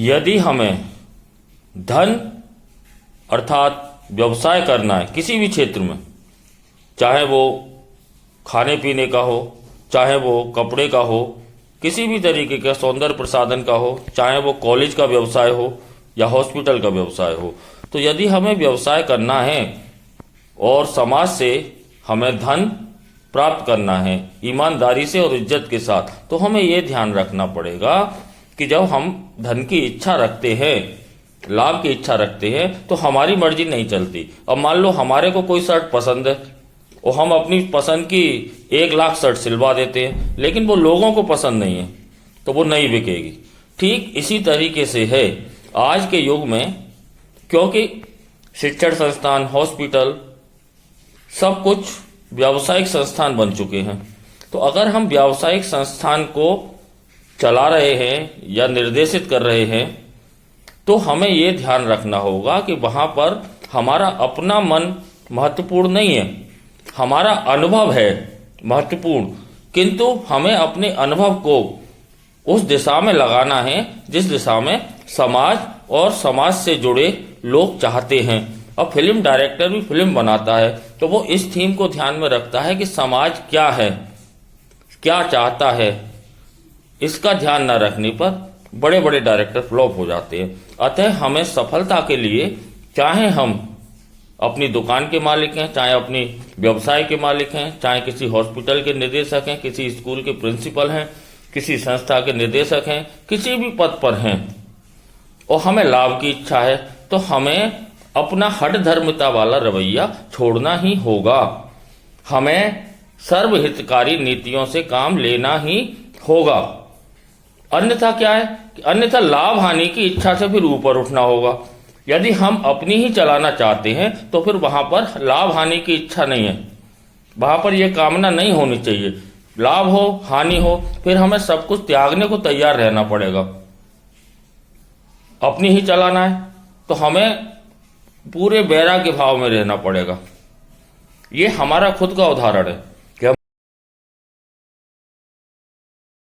यदि हमें धन अर्थात व्यवसाय करना है किसी भी क्षेत्र में, चाहे वो खाने पीने का हो, चाहे वो कपड़े का हो, किसी भी तरीके का सौंदर्य प्रसाधन का हो, चाहे वो कॉलेज का व्यवसाय हो या हॉस्पिटल का व्यवसाय हो, तो यदि हमें व्यवसाय करना है और समाज से हमें धन प्राप्त करना है ईमानदारी से और इज्जत के साथ, तो हमें ये ध्यान रखना पड़ेगा कि जब हम धन की इच्छा रखते हैं, लाभ की इच्छा रखते हैं, तो हमारी मर्जी नहीं चलती। अब मान लो हमारे को कोई शर्ट पसंद है और हम अपनी पसंद की 1,00,000 शर्ट सिलवा देते हैं, लेकिन वो लोगों को पसंद नहीं है तो वो नहीं बिकेगी। ठीक इसी तरीके से है आज के युग में, क्योंकि शिक्षण संस्थान, हॉस्पिटल सब कुछ व्यावसायिक संस्थान बन चुके हैं। तो अगर हम व्यावसायिक संस्थान को चला रहे हैं या निर्देशित कर रहे हैं, तो हमें ये ध्यान रखना होगा कि वहां पर हमारा अपना मन महत्वपूर्ण नहीं है, हमारा अनुभव है महत्वपूर्ण, किंतु हमें अपने अनुभव को उस दिशा में लगाना है जिस दिशा में समाज और समाज से जुड़े लोग चाहते हैं। अब फिल्म डायरेक्टर भी फिल्म बनाता है तो वो इस थीम को ध्यान में रखता है कि समाज क्या है, क्या चाहता है। इसका ध्यान न रखने पर बड़े बड़े डायरेक्टर फ्लॉप हो जाते हैं। अतः हमें सफलता के लिए, चाहे हम अपनी दुकान के मालिक हैं, चाहे अपनी व्यवसाय के मालिक हैं, चाहे किसी हॉस्पिटल के निदेशक हैं, किसी स्कूल के प्रिंसिपल हैं, किसी संस्था के निदेशक हैं, किसी भी पद पर हैं और हमें लाभ की इच्छा है, तो हमें अपना हठधर्मिता वाला रवैया छोड़ना ही होगा। हमें सर्वहितकारी नीतियों से काम लेना ही होगा। अन्यथा क्या है कि अन्यथा लाभ हानि की इच्छा से फिर ऊपर उठना होगा। यदि हम अपनी ही चलाना चाहते हैं तो फिर वहां पर लाभ हानि की इच्छा नहीं है, वहां पर यह कामना नहीं होनी चाहिए। लाभ हो हानि हो, फिर हमें सब कुछ त्यागने को तैयार रहना पड़ेगा। अपनी ही चलाना है तो हमें पूरे बैरा के भाव में रहना पड़ेगा। ये हमारा खुद का उदाहरण है।